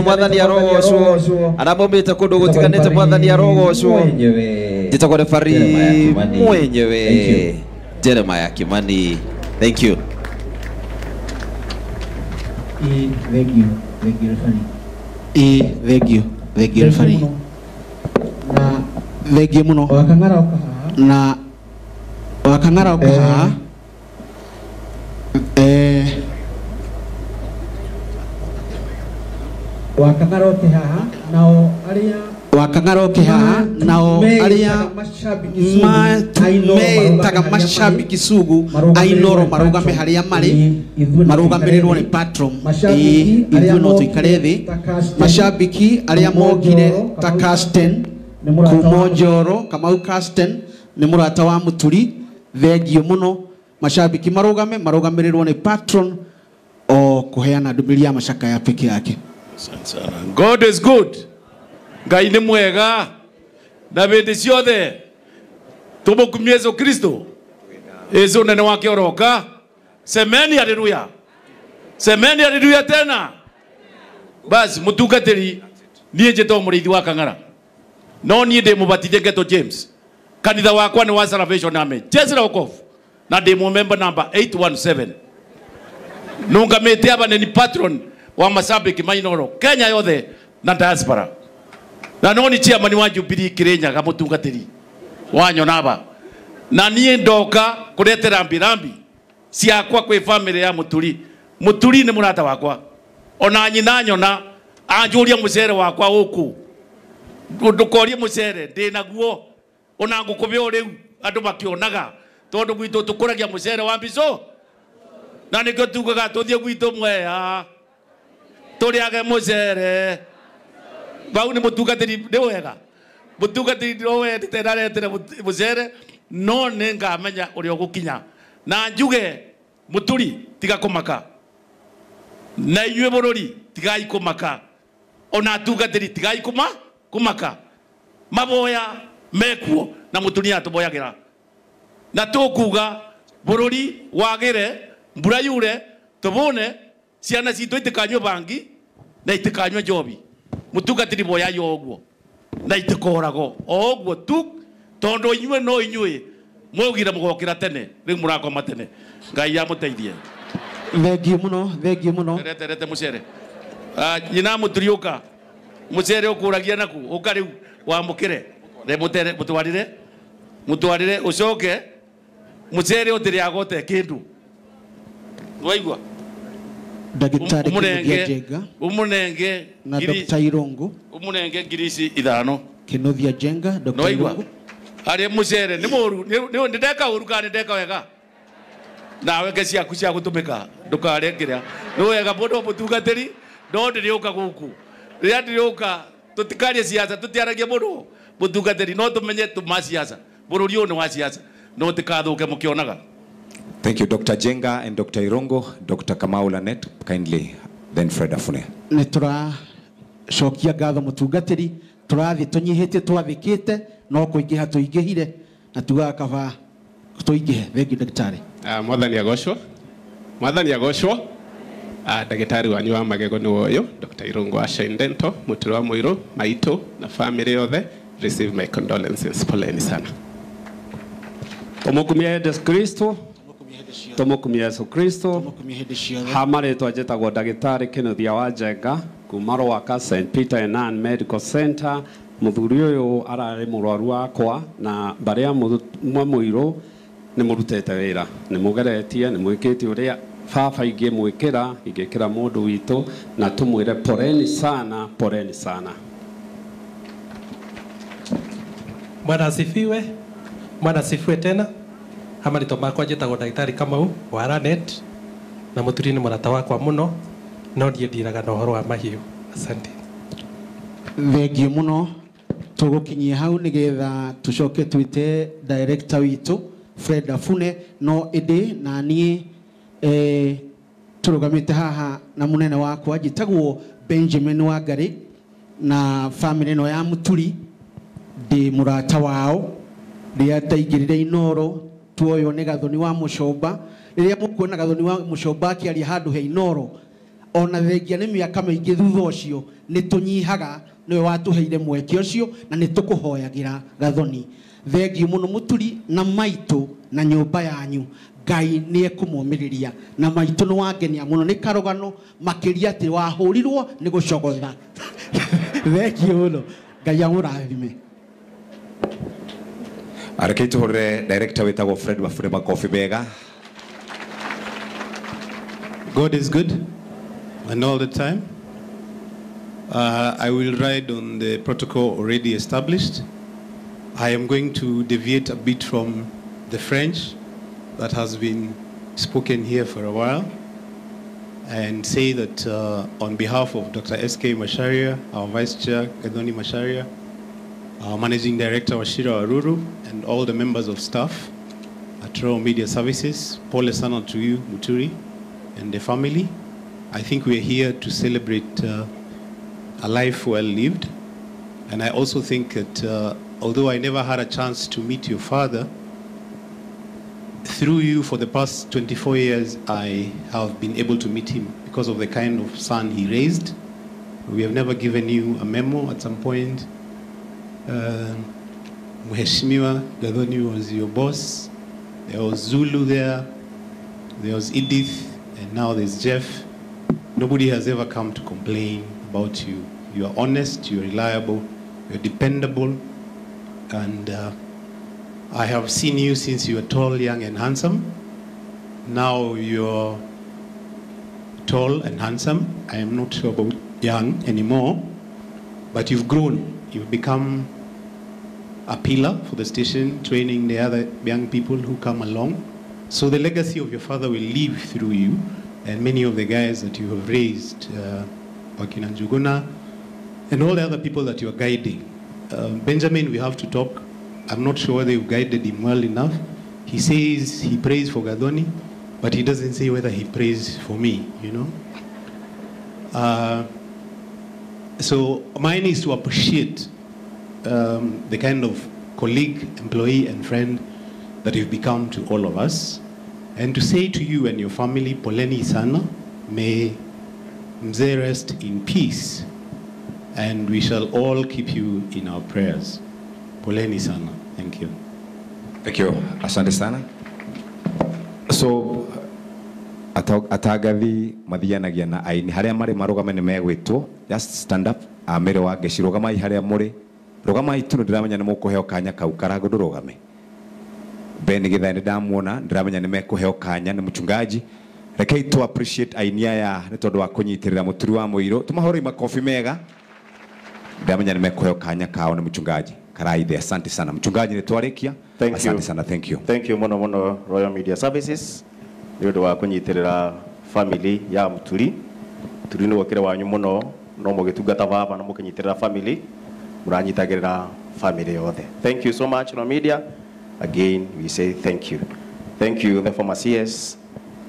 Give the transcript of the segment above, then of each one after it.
Mwathani arogocwo anabomete kundu gutiganite mwathani arogocwo njitagwo referee mwenyewe Jeremiah Kimani. Thank you. Thank you referee. Thank you referee. Na thank you muno na wakangara okaha Wakang'aroke haha nao aria metaga mashabiki sugu ainoro marugame haria mari marugamirirwo ni patron ithuĩ no tuikare thi mashabiki aria mokire ta Casten kuma Njoro Kamau Casten ni murata wa Muturi thengio muno mashabiki marugamirirwo ni patron o kuheana ndumĩrĩri ya macaka ya peke yake. God is good. Ngai ni mwega. Na bende ciothe tumukumie Yesu Kristo. Yesu nene wake oroka. Semeni haleluya. Semeni haleluya tena. Basi mutungatiri niĩ njĩtwo mũrĩithi wa Kang'ara. No niĩ ndĩ mũbatithie Geto James. Kanitha wakwa ni wa Salvation Army. Jezra Okof. Na ndĩ member number 817. Nungamĩte aba ni patron wa mashabiki mainoro Kenya yothe na diaspora. Na no ni chairman wa Jubilee Kirinyaga mutungatiri wanyo naba. Na niĩ ndoka kuretera rambi ciakwa kwĩ family ya Muturi. Muturi ni murata wakwa. Ona nyina nyona anjuria mucere wakwa uku. Ndukorie mucere ndinaguo. Ona ngukubio riu andu makionaga tondu gwitu tukuragia mucere wa mbico. Na nikio tugaga tuthie gwitu Mwea. Turiage mucere bau ni mutungatiri ndi wega mutungatiri ndo wendi tenaretere mucere no ningamenya uri ogukinya na njuge Muturi tiga kumaka na inyue bururi tigai kumaka ona tungatiri tigai kumaka maboya mekuo na Muturi atuboyagira na tukuga bururi wagire mbura yure tubone ciana citu itikanywe bangi na itikanywe njobi mutungatiri boya yoguo na itikorago oguo tu tondo inywe no inywe mwogire mugokira tene ri murakoma tene Ngai ya muteithie. Thengi muno rete mucere nyina Muturiuka mucere ukuragia naku ukari wa mukire re mutere mutwarire ucoke mucere utiri agote kindu waigwa Daktari Umunenge na Dr. Irongo Umunenge ngirisi ithano Kinothia Jenga Dr. Irongo ari mucere ni moru ni ndeka uruka ni ndeka wega nawe kesi yaku cia gutumika ndukarengeria ni wega mundu mutungatiri no ndiriuka guku ria ndiriuka tutikarie siasa tutiaragie mundu mutungatiri no tumenye tuma siasa bururi uyu ni wa siasa no tikathuke mukionaga. Thank you, Dr. Jenga and Dr. Irongo. Dr. Kamau Lanet, kindly, then Fred Afune. Netura shokia gatho mutungatiri turathi tunyihite twathikite no kuingiha tuingihire na tugakaba tuingihe. Thank you, daktari. Mwathani agoshwo daktari wanyu wa magego ni woyo Dr. Irongo Ashendento Muturi wa Muiru Maito na family yothe receive my condolences. Poleni sana. Tumukumia Yesu Kristo. Tumukumia Yesu Kristo. Hamare twajetagwo Daktari Kinothia wa Jenga kuma Rwaka St. Peter and Ann Medical Center. Muthuri uyu arari murwaru wakwa na baria Muiru ni murutete wira ni mugeretie ni mwikiti uria baba ingi mwikira ingikira mundu witu na tumwire poreni sana. Bwana asifiwe tena. Hamarito makwa njĩtagwo Daktari Kamau wa Lanet na Muturi ni murata wakwa muno no ndiendiraga na uhoro wa mahiũ. Asante. Thengi muno tugukinyia hau nigetha tucoke twite director witu Fred Afune no indi na nie turugamite haha na munene wakwa njĩtagwo Benjamin Wangari na family no ya Muturi ndi murata wao ria taigirire inoro tuoyo ni gathoni wa Mucomba riria mukuona gathoni wa Mucomba akiaria handu he inoro ona thengia nĩ mĩaka mĩingĩ thutha ũcio nĩ tũnyihaga nĩwe watũheire mweke ũcio na nĩ tũkũhoyagĩra Gathoni. Thengiũ mũno mũturi na maitũ na nyũmba yanyu. Ngai nĩ ekũmũmĩrĩria na maitũ nĩ wangenia mũno nĩ karũgano makĩria atĩ wahũrirwo nĩ gũcogotha. Thengiũ mũno. Ngai amũrathime. Arekei tuhore director wetagwo Fred Wafure makofi mega. God is good and all the time. I will ride on the protocol already established. I am going to deviate a bit from the French that has been spoken here for a while and say that on behalf of Dr. S.K. Macharia, our Vice Chair, Gathoni Macharia, our Managing Director, Washira Aruru, and all the members of staff at Royal Media Services, Pole sana to you, Muturi, and the family. I think we are here to celebrate a life well lived. And I also think that although I never had a chance to meet your father, through you for the past 24 years, I have been able to meet him because of the kind of son he raised. We have never given you a memo at some point. Mheshimiwa Gathoni was your boss. There was Zulu there. There was Edith. And now there's Jeff. Nobody has ever come to complain about you. You are honest, you are reliable, you are dependable. And I have seen you since you were tall, young, and handsome. Now you're tall and handsome. I am not sure about young anymore. But you've grown. You've become a pillar for the station, training the other young people who come along. So the legacy of your father will live through you and many of the guys that you have raised, Wakina Njuguna, and all the other people that you are guiding. Benjamin, we have to talk. I'm not sure whether you've guided him well enough. He says he prays for Gathoni, but he doesn't say whether he prays for me, you know. So mine is to appreciate the kind of colleague, employee, and friend that you've become to all of us, and to say to you and your family, poleni sana, may mzee rest in peace, and we shall all keep you in our prayers. Poleni sana. Thank you. Thank you. Asante sana. So atagathi mathianagia na aini haria mari marugame ni megwitwo. Just stand up. Amere wa gecirugama haria muri. Rugama itu ndiramenya ni mukuheo kanya kau karago ndurugame. Beni githa ni ndamuona ndiramenya ni mekuheo kanya ni mchungaji. Rekei to appreciate ainia ya ni tondu wa kunyitirira muturi wa muiro. Tumahore makofi mega. Ndiramenya ni mekuheo kanya kao ni mchungaji. Karaide, asante sana. Mchungaji nitwarikia. Asante sana. Thank you. Thank you mono mono Royal Media Services. Ndio wa kunyitirira family ya muturi. Turi ni wakira wanyu muno no mugitungata baba na mukinyitirira family. Muranyitagirira family yothe. Thank you so much Royal Media. Again we say thank you. Thank you the former CS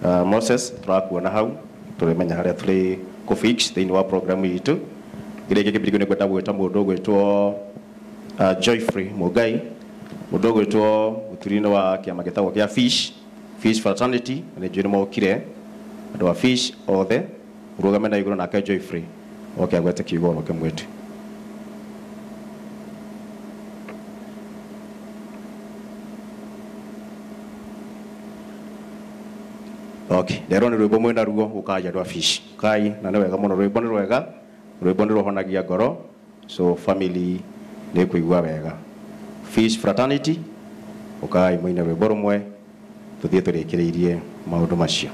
Moses turakuona hau. Tulimenya haria tuli ku fix the new program yitu. Gire kibiriko ne kweta gweta mundu gwetwo Joyfrey Mugai mudogo wetwo muturino wa kiama gitagwo kia Fish Fraternity ne jwene mo kire ndo wa Fish othe urugame na iguru na ka Joyfrey okay agwete kigo ke mwetu. Okay lero ni rwimbo mwenda rugo ukaja ndo wa Fish kai na wega muno rwimbo ni rwega rwimbo ni ruhonagia ngoro so family ne kuigwa wega. Fish Fraternity ukai mwine rwimbo rumwe tuthie turekereirie maundu macio.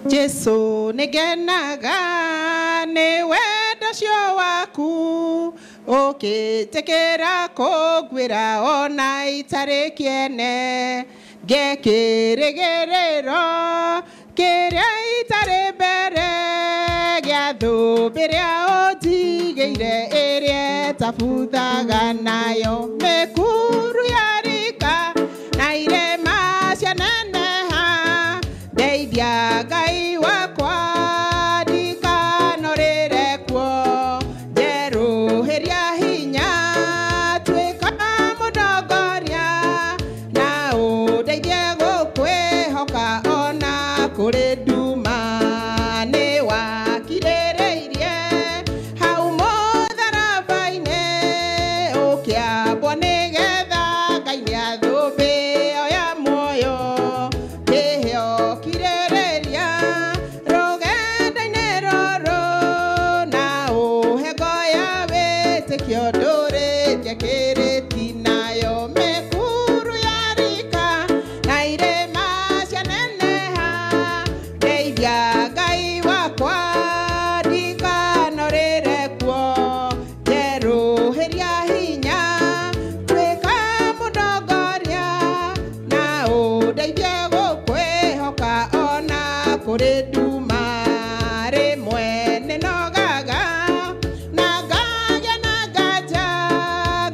Jesu nigenaga ni wenda cio waku ukitekera kugwira ona itari kiene ngekirigiriro kiria itari mbere gĩa thũmbĩ rĩa ũndigĩire ĩrĩa tabuthaga nayo mĩkuru ya rika na irema cianeneha ndeithia Ngai wakwa ndikanorĩre kuo njerũhĩria hinya tuĩka mũndongoria na ũndeithie gũkwĩhoka ona kũrĩ nduma nĩ wakirĩrĩirie hau mũtharaba-inĩ ũkĩambwo nĩgetha Ngai nĩathũmbĩ oya muoyo kĩheo kirĩrĩria rũgendo-inĩ rũrũ na ũhengo ya wĩtĩkio ndũrĩtie kĩrĩti nayo mĩkuru ya rika na irĩma cianeneha ndeithia Ngai wakwa ndikanorĩre kuo njerũhĩria hinya tuĩka mũndongoria na ũndeithie gũkwĩhoka ona kũrĩ nduma rĩmwe nĩnogaga na ngagĩa na nganja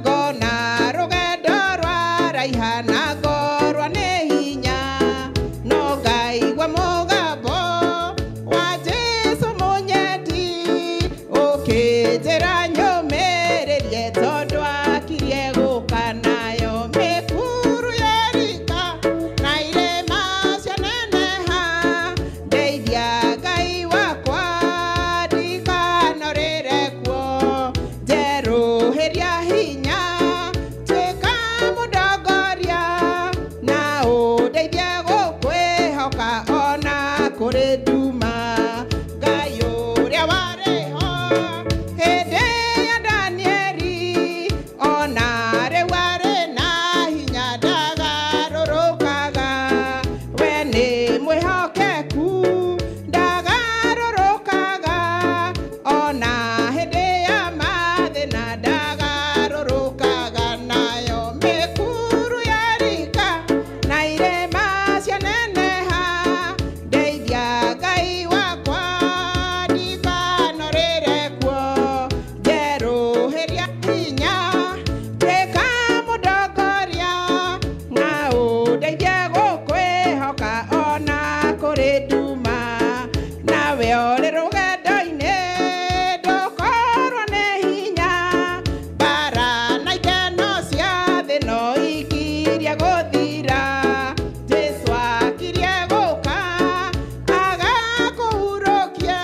ngona rũgendo rwaraiha na ngorwa nĩ hinya no ngaigua mũgambo wa Jesũ mũnyendi ũkĩnjĩra nyũmĩrĩrie tondũ akirie gũka nayo mĩkuru ya rika na irĩma cianeneha ndeithia Ngai wakwa ndikanorĩre kuo njerũhĩria hinya tuĩka mũndongoria na ũndeithie gũkwĩhoka ona kũrĩ nduma Ngai ũrĩa warĩho hĩndĩ ya Danieli ona rĩu arĩ na hinya ndagarũrũkaga we nĩ mwĩhokeku ndagarũrũkaga ona hĩndĩ ya mathĩna ndagarũrũkaga nayo mĩkuru ya rika na irĩma cianeneha ndeithia Ngai wakwa ndikanorĩre kuo njerũhĩria hinya tuĩka mũndongoria na ũndeithie gũkwĩhoka ona kũrĩ nduma nawe ũrĩ rũgendo-inĩ ndũkorwo nĩ hinya mbara na ikeno cia thĩ no ikirie gũthira Jesũ akirie gũka agakũhurũkia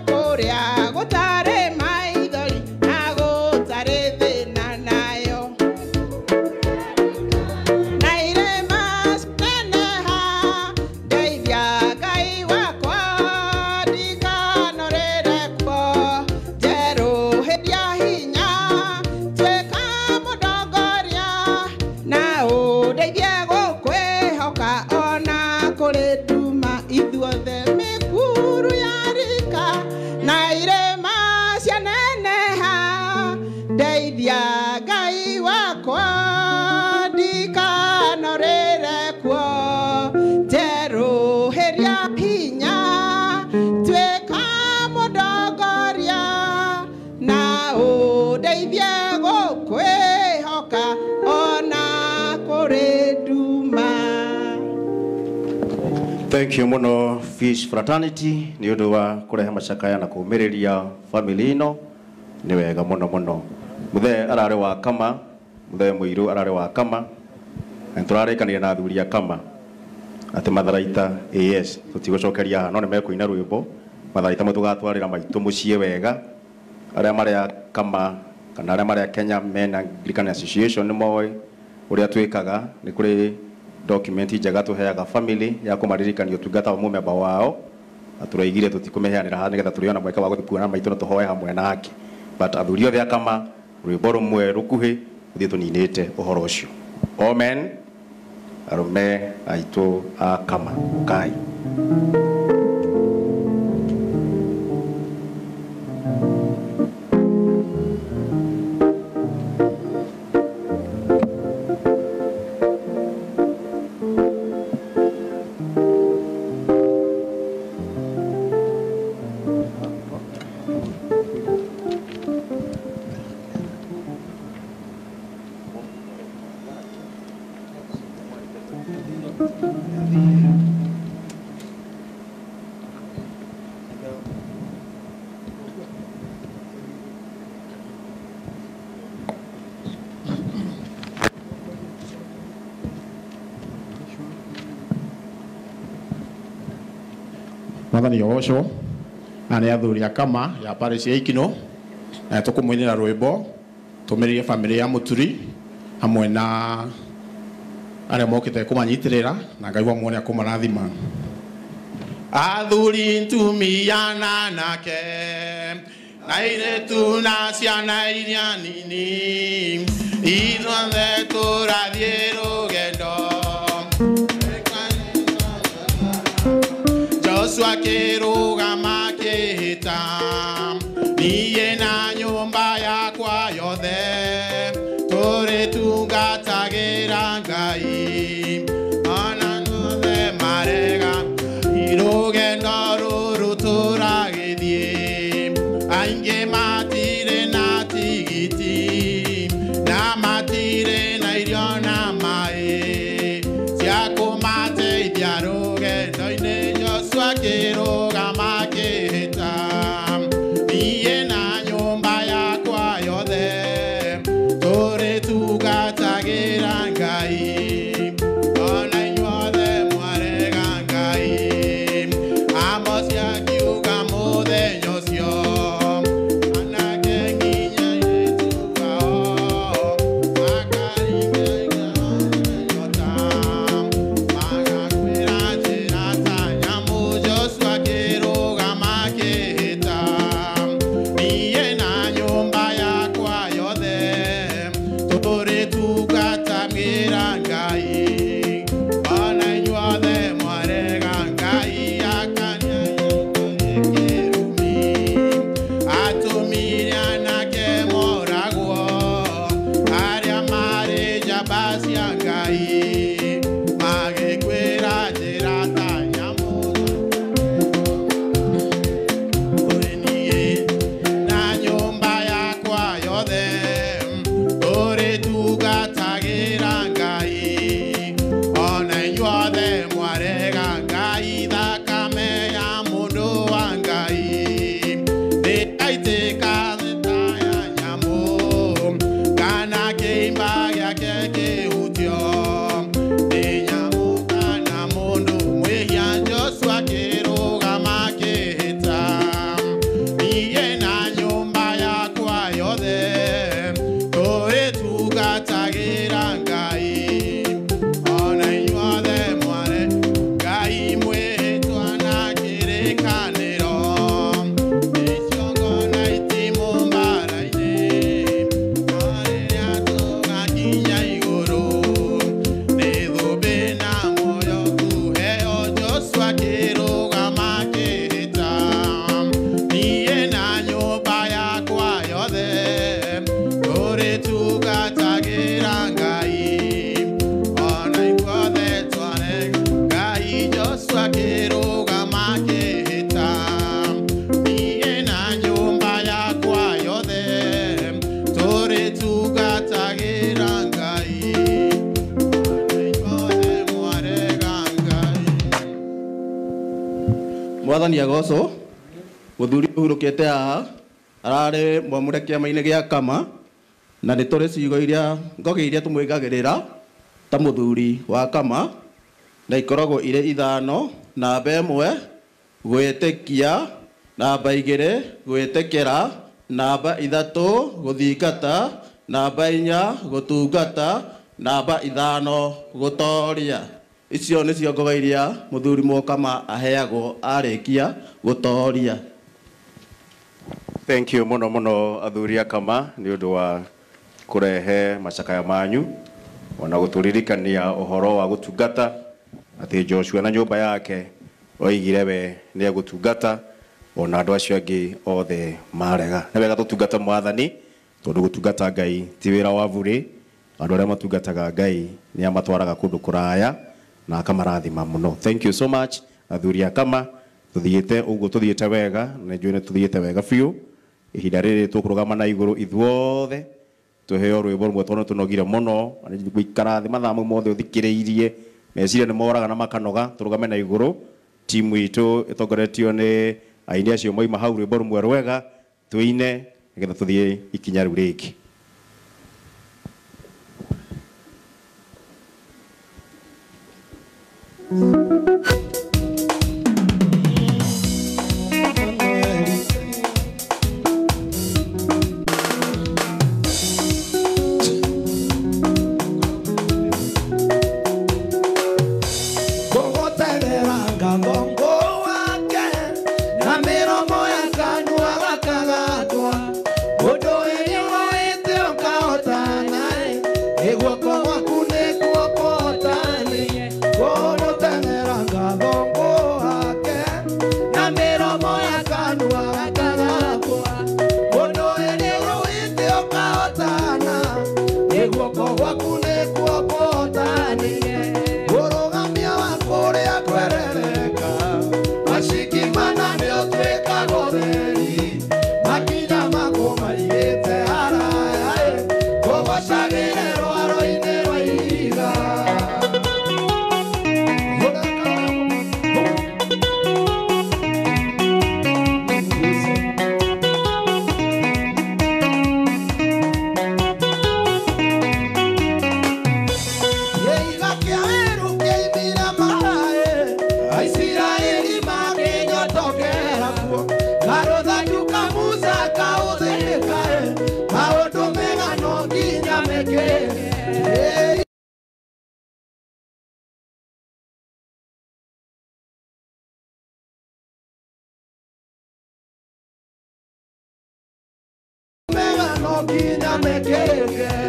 kũrĩa gũtarĩ maithori na gũtarĩ thĩna nayo na irĩma cianeneha ndeithia Ngai wakwa ndikanorĩre kuo njerũhĩria hinya tuĩka mũndongoria na ũndeithie gũkwĩhoka ona kũrĩ nduma ithuothe mĩkuru ya rika na irĩma cianeneha ndeithia Ngai wakwa ndikanorĩre kuo njerũhĩria hinya tuĩka mũndongoria na ũndeithie gũkwĩhoka ona kũrĩ nduma. Thank you muno Fish Fraternity ni undu wa kurehe macakaya na kuumiriria family ino ni wega muno muno muthe arare wa kama muthe muiru arare wa kama nturarikanire na athuri a kama ati Matharaita AS tutigocokeria no ne mekuina rwimbo Matharaita mutugatwarira maitu mucie wega aria mari a kama kana aria mari a Kenya Men Anglican Association ni moy uria twikaga ni kuri document njega tuheaga family ya kumaririkania tungata wa mumemba wao aturaigire tutikumeheanira ha nigetha turiona mweka wa guthikuana maitu no tuhoe hamwe nake but athuri othe akama rwimbo rumwe rukuhi uthie tuninite uhoro ucio amen arume aitu akama kai Mwathani Yogosho ane athuri akama ya parish ya Ikino na tukumwinira rwimbo tumirie family ya Muturi hamwe na aria mokite kumanyitirira na Ngai wa muone akumarathima. Athuri ntumiana nake na iretu na ciana iria nini ithuothe turathie rugendo. Joshua akirugama akihita niĩ na nyũmba yakwa yothe tũrĩtungatagĩra Ngai ona nuothe marega rũgendo rũrũ tũragĩthiĩ aingĩ matirĩ na tigiti na matirĩ na irio na maĩ cia kũmateithia rũgendo-inĩ. Joshua akirugama akihita niĩ na nyũmba yakwa yothe tũrĩtungatagĩra Ngai ona inyuothe mwarega Ngai. Amosi akiuga mũthenya ũcio anake nginya airĩtu ao makaringaga nyota magakwĩra njĩra ta nyamũ. Joshua akirugama akihita niĩ na nyũmba yakwa yothe tũrĩtungatagĩra Ngai ona inyuothe mwarega Ngai. Akania gĩkĩrumi atũmire anake moragwo arĩa marĩ njamba cia Ngai magĩkwĩra njĩra ta nyamũ. Na nyũmba yakwa yothe tũrĩtungatagĩra Ngai ona inyuothe mwarega Ngai. Thakame ya mũndũ wa Ngai ndĩgaitĩka thĩ ta ya nyamũ kana kĩimba gĩake kĩhutio nĩ nyamũ kana mũndũ mwĩhia. Joshua akirugama akihita niĩ na nyũmba yakwa yothe tũrĩtungatagĩra Ngai ona inyuothe mware Ngai. Mwĩhĩtwa na kĩrĩkanĩro iciongo na itimũ mbara-inĩ no rĩrĩa tũgakinya igũrũ nĩ thũmbĩ na muoyo kuheo. Joshua akirugama akihita niĩ na nyũmba yakwa yothe tũrĩtungatagĩra Ngai ona inyuothe twarega Ngai. Joshua akirugama akihita niĩ na nyũmba yakwa yothe tũrĩtungatagĩra Ngai ona inyuothe mwarega Ngai. Mwathani agocwo mũthuri ũhurũkĩte haha ararĩ mwamũre kĩama-inĩ gĩa Kama na nĩ tũrĩ ciugo iria ngogĩ iria tũmwĩkagĩrĩra ta mũthuri wa Kama na ikoragwo irĩ ithano. Namba ĩmwe gwĩtĩkia, namba igĩrĩ gwĩtĩkĩra, namba ithatũ gũthingata, namba inya gũtungata, namba ithano gũtoria. Icio nĩcio ngoga iria mũthuri Kama aheagwo arĩkia gũtoria. Thank you muno muno athuri a Kama nĩ ũndũ wa kurehe macakaya manyu ona gũtũririkania ũhoro wa gũtungata atĩ Joshua na nyũmba yake oigire we nĩ egũtungata ona andũ acio angĩ othe marega. Nĩ wega tũtungata Mwathani tondũ gũtungata Ngai ti wĩra wa bure. Andũ arĩa matungataga Ngai nĩ amatwaraga kũndũ kũraya na akamarathima muno. Thank you so much athuri a Kama. Tuthiĩte ũguo tuthiĩte wega na njũĩ nĩ tuthiĩte wega biũ. Ihinda rĩrĩ tũkũrũgama na igũrũ ithuothe tuheo rwĩmbo rũmwe tondũ tũnogire mũno gũikara thĩ mathaa mau mothe ũthikĩrĩirie meciria nĩ moraga na makanoga tũrũgame na igũrũ timu itũ ĩtongoretio nĩ aini acio moima hau rwĩmbo rũmwe rwega twĩine nĩgetha tũthiĩ ikinya rĩu rĩngĩ. Mega no guiña me queje